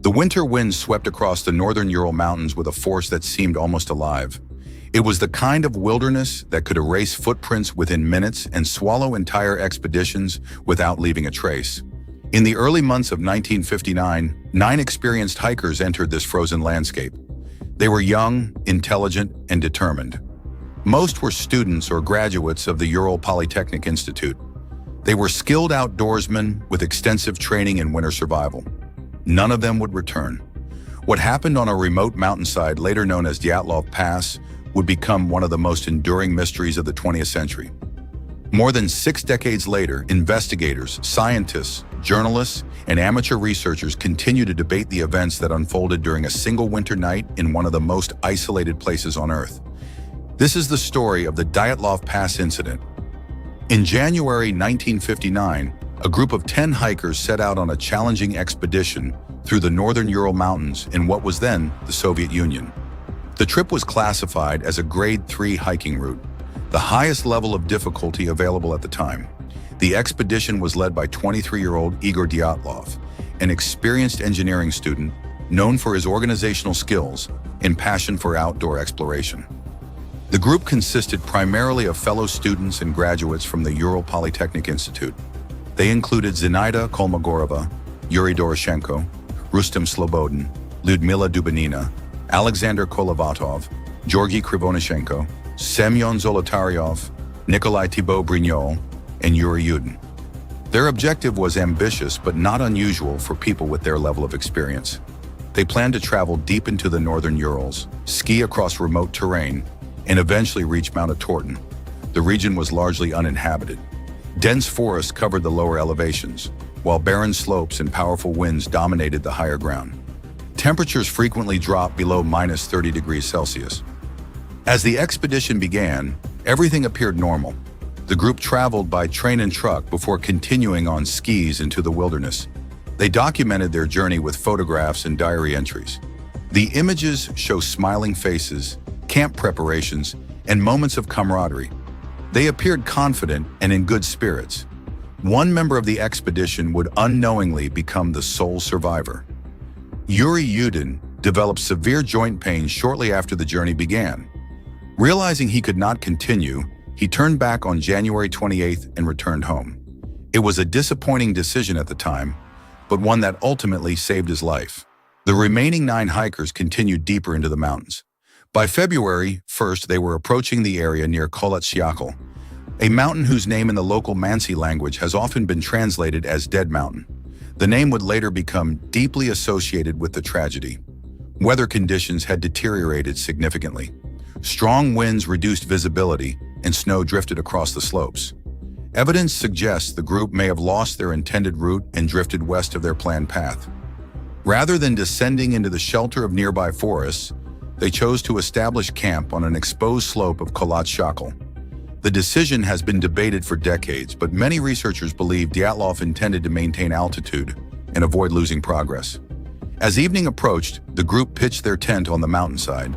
The winter winds swept across the northern Ural Mountains with a force that seemed almost alive. It was the kind of wilderness that could erase footprints within minutes and swallow entire expeditions without leaving a trace. In the early months of 1959, 9 experienced hikers entered this frozen landscape. They were young, intelligent, and determined. Most were students or graduates of the Ural Polytechnic Institute. They were skilled outdoorsmen with extensive training in winter survival. None of them would return. What happened on a remote mountainside, later known as Dyatlov Pass, would become one of the most enduring mysteries of the 20th century. More than 6 decades later, investigators, scientists, journalists, and amateur researchers continue to debate the events that unfolded during a single winter night in one of the most isolated places on Earth. This is the story of the Dyatlov Pass Incident. In January 1959, a group of 10 hikers set out on a challenging expedition through the northern Ural Mountains in what was then the Soviet Union. The trip was classified as a Grade 3 hiking route, the highest level of difficulty available at the time. The expedition was led by 23-year-old Igor Dyatlov, an experienced engineering student known for his organizational skills and passion for outdoor exploration. The group consisted primarily of fellow students and graduates from the Ural Polytechnic Institute. They included Zinaida Kolmogorova, Yuri Doroshenko, Rustem Slobodin, Lyudmila Dubinina, Alexander Kolovatov, Georgy Krivonishenko, Semyon Zolotaryov, Nikolai Thibault-Brignol, and Yuri Yudin. Their objective was ambitious but not unusual for people with their level of experience. They planned to travel deep into the northern Urals, ski across remote terrain, and eventually reach Mount Atorton. The region was largely uninhabited. Dense forests covered the lower elevations, while barren slopes and powerful winds dominated the higher ground. Temperatures frequently dropped below -30 degrees Celsius. As the expedition began, everything appeared normal. The group traveled by train and truck before continuing on skis into the wilderness. They documented their journey with photographs and diary entries. The images show smiling faces, camp preparations, and moments of camaraderie. They appeared confident and in good spirits. One member of the expedition would unknowingly become the sole survivor. Yuri Yudin developed severe joint pain shortly after the journey began. Realizing he could not continue, he turned back on January 28th and returned home. It was a disappointing decision at the time, but one that ultimately saved his life. The remaining 9 hikers continued deeper into the mountains. By February 1st, they were approaching the area near Kholat Syakhl, a mountain whose name in the local Mansi language has often been translated as Dead Mountain. The name would later become deeply associated with the tragedy. Weather conditions had deteriorated significantly. Strong winds reduced visibility, and snow drifted across the slopes. Evidence suggests the group may have lost their intended route and drifted west of their planned path. Rather than descending into the shelter of nearby forests, they chose to establish camp on an exposed slope of Kholat Syakhl. The decision has been debated for decades, but many researchers believe Dyatlov intended to maintain altitude and avoid losing progress. As evening approached, the group pitched their tent on the mountainside.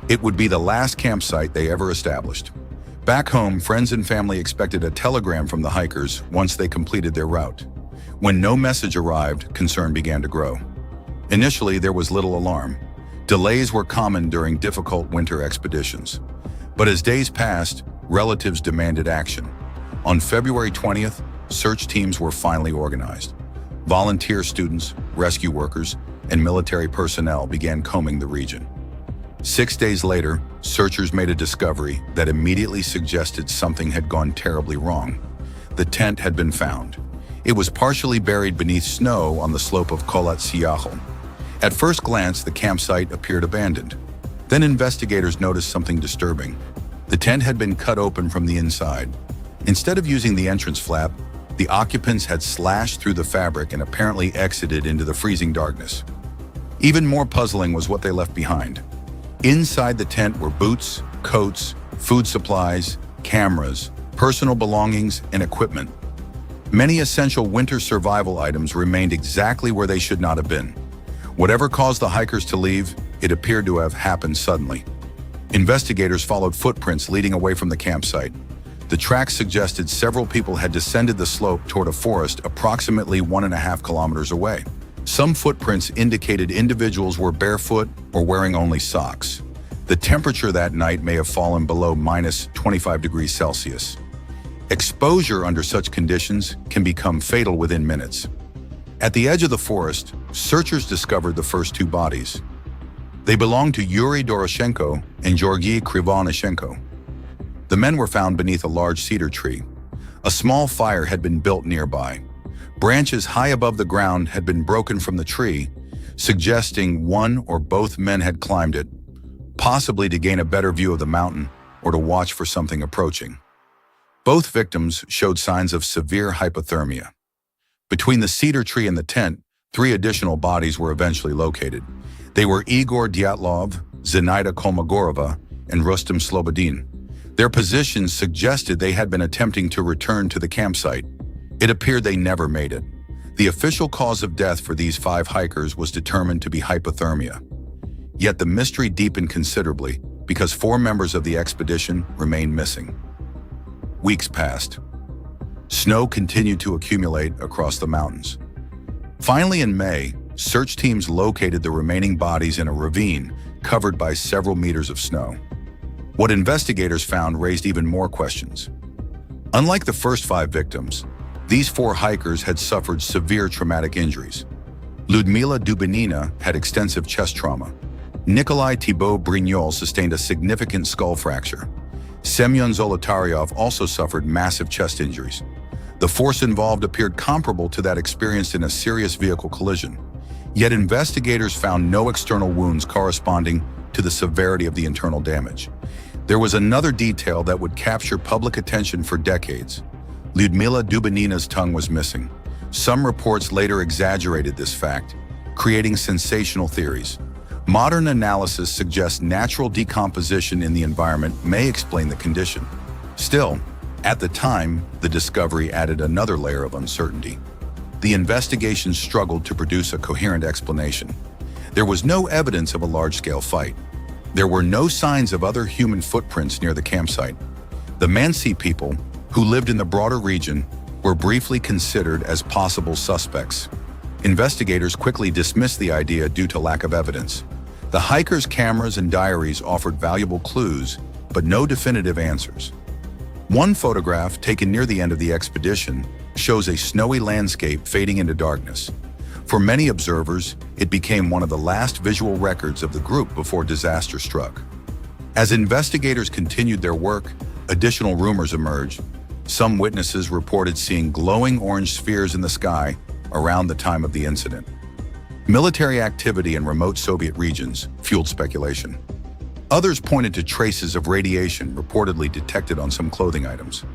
It would be the last campsite they ever established. Back home, friends and family expected a telegram from the hikers once they completed their route. When no message arrived, concern began to grow. Initially, there was little alarm. Delays were common during difficult winter expeditions. But as days passed, relatives demanded action. On February 20th, search teams were finally organized. Volunteer students, rescue workers, and military personnel began combing the region. 6 days later, searchers made a discovery that immediately suggested something had gone terribly wrong. The tent had been found. It was partially buried beneath snow on the slope of Kholat Syakhl. At first glance, the campsite appeared abandoned. Then investigators noticed something disturbing. The tent had been cut open from the inside. Instead of using the entrance flap, the occupants had slashed through the fabric and apparently exited into the freezing darkness. Even more puzzling was what they left behind. Inside the tent were boots, coats, food supplies, cameras, personal belongings, and equipment. Many essential winter survival items remained exactly where they should not have been. Whatever caused the hikers to leave, it appeared to have happened suddenly. Investigators followed footprints leading away from the campsite. The tracks suggested several people had descended the slope toward a forest approximately 1.5 kilometers away. Some footprints indicated individuals were barefoot or wearing only socks. The temperature that night may have fallen below minus 25 degrees Celsius. Exposure under such conditions can become fatal within minutes. At the edge of the forest, searchers discovered the first two bodies. They belonged to Yuri Doroshenko and Georgy Krivonishenko. The men were found beneath a large cedar tree. A small fire had been built nearby. Branches high above the ground had been broken from the tree, suggesting one or both men had climbed it, possibly to gain a better view of the mountain or to watch for something approaching. Both victims showed signs of severe hypothermia. Between the cedar tree and the tent, 3 additional bodies were eventually located. They were Igor Dyatlov, Zenaida Kolmogorova, and Rustem Slobodin. Their positions suggested they had been attempting to return to the campsite. It appeared they never made it. The official cause of death for these 5 hikers was determined to be hypothermia. Yet the mystery deepened considerably because 4 members of the expedition remained missing. Weeks passed. Snow continued to accumulate across the mountains. Finally, in May, search teams located the remaining bodies in a ravine covered by several meters of snow. What investigators found raised even more questions. Unlike the first 5 victims, these 4 hikers had suffered severe traumatic injuries. Ludmila Dubinina had extensive chest trauma. Nikolai Thibault Brignol sustained a significant skull fracture. Semyon Zolotaryov also suffered massive chest injuries. The force involved appeared comparable to that experienced in a serious vehicle collision. Yet investigators found no external wounds corresponding to the severity of the internal damage. There was another detail that would capture public attention for decades. Ludmila Dubinina's tongue was missing. Some reports later exaggerated this fact, creating sensational theories. Modern analysis suggests natural decomposition in the environment may explain the condition. Still, at the time, the discovery added another layer of uncertainty. The investigation struggled to produce a coherent explanation. There was no evidence of a large-scale fight. There were no signs of other human footprints near the campsite. The Mansi people, who lived in the broader region, were briefly considered as possible suspects. Investigators quickly dismissed the idea due to lack of evidence. The hikers' cameras and diaries offered valuable clues, but no definitive answers. One photograph, taken near the end of the expedition, shows a snowy landscape fading into darkness. For many observers, it became one of the last visual records of the group before disaster struck. As investigators continued their work, additional rumors emerged. Some witnesses reported seeing glowing orange spheres in the sky around the time of the incident. Military activity in remote Soviet regions fueled speculation. Others pointed to traces of radiation reportedly detected on some clothing items.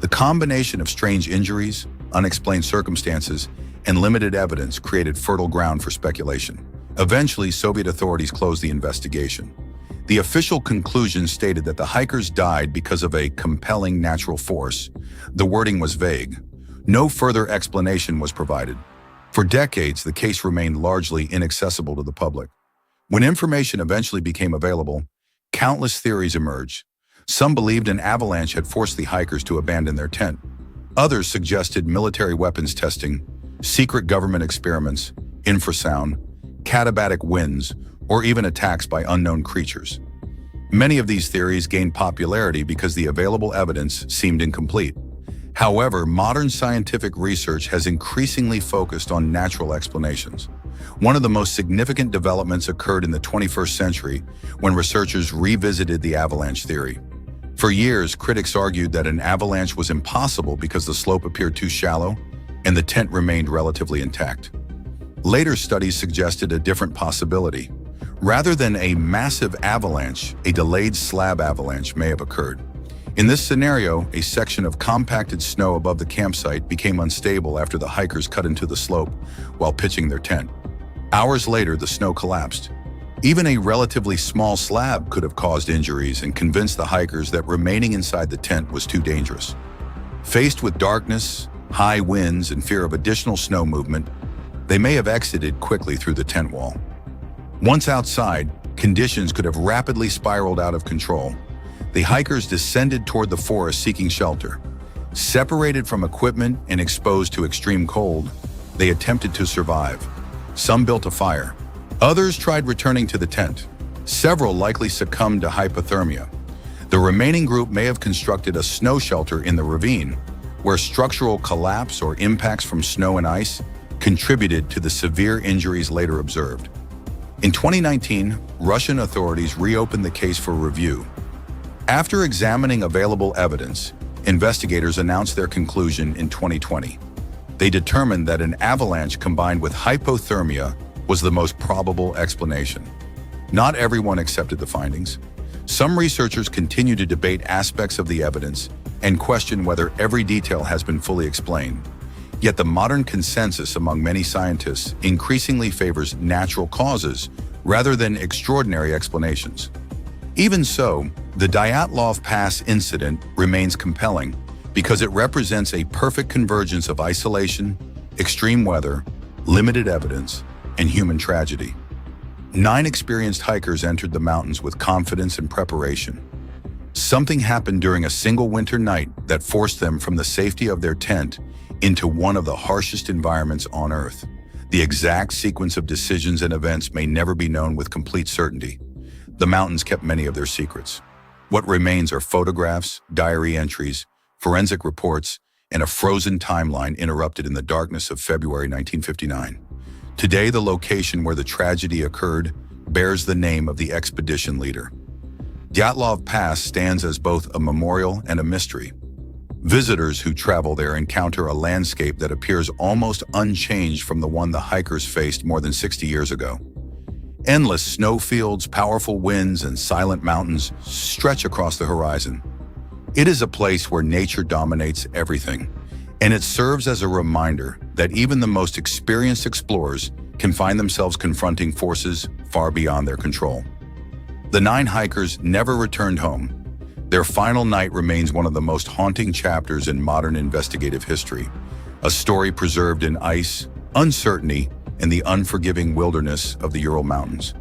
The combination of strange injuries, unexplained circumstances, and limited evidence created fertile ground for speculation. Eventually, Soviet authorities closed the investigation. The official conclusion stated that the hikers died because of a compelling natural force. The wording was vague. No further explanation was provided. For decades, the case remained largely inaccessible to the public. When information eventually became available, countless theories emerged. Some believed an avalanche had forced the hikers to abandon their tent. Others suggested military weapons testing, secret government experiments, infrasound, katabatic winds, or even attacks by unknown creatures. Many of these theories gained popularity because the available evidence seemed incomplete. However, modern scientific research has increasingly focused on natural explanations. One of the most significant developments occurred in the 21st century when researchers revisited the avalanche theory. For years, critics argued that an avalanche was impossible because the slope appeared too shallow and the tent remained relatively intact. Later studies suggested a different possibility. Rather than a massive avalanche, a delayed slab avalanche may have occurred. In this scenario, a section of compacted snow above the campsite became unstable after the hikers cut into the slope while pitching their tent. Hours later, the snow collapsed. Even a relatively small slab could have caused injuries and convinced the hikers that remaining inside the tent was too dangerous. Faced with darkness, high winds, and fear of additional snow movement, they may have exited quickly through the tent wall. Once outside, conditions could have rapidly spiraled out of control. The hikers descended toward the forest seeking shelter. Separated from equipment and exposed to extreme cold, they attempted to survive. Some built a fire. Others tried returning to the tent. Several likely succumbed to hypothermia. The remaining group may have constructed a snow shelter in the ravine, where structural collapse or impacts from snow and ice contributed to the severe injuries later observed. In 2019, Russian authorities reopened the case for review. After examining available evidence, investigators announced their conclusion in 2020. They determined that an avalanche combined with hypothermia was the most probable explanation. Not everyone accepted the findings. Some researchers continue to debate aspects of the evidence and question whether every detail has been fully explained. Yet the modern consensus among many scientists increasingly favors natural causes rather than extraordinary explanations. Even so, the Dyatlov Pass Incident remains compelling because it represents a perfect convergence of isolation, extreme weather, limited evidence, and human tragedy. 9 experienced hikers entered the mountains with confidence and preparation. Something happened during a single winter night that forced them from the safety of their tent into one of the harshest environments on Earth. The exact sequence of decisions and events may never be known with complete certainty. The mountains kept many of their secrets. What remains are photographs, diary entries, forensic reports, and a frozen timeline interrupted in the darkness of February 1959. Today, the location where the tragedy occurred bears the name of the expedition leader. Dyatlov Pass stands as both a memorial and a mystery. Visitors who travel there encounter a landscape that appears almost unchanged from the one the hikers faced more than 60 years ago. Endless snowfields, powerful winds, and silent mountains stretch across the horizon. It is a place where nature dominates everything, and it serves as a reminder that even the most experienced explorers can find themselves confronting forces far beyond their control. The 9 hikers never returned home. Their final night remains one of the most haunting chapters in modern investigative history, a story preserved in ice, uncertainty, and the unforgiving wilderness of the Ural Mountains.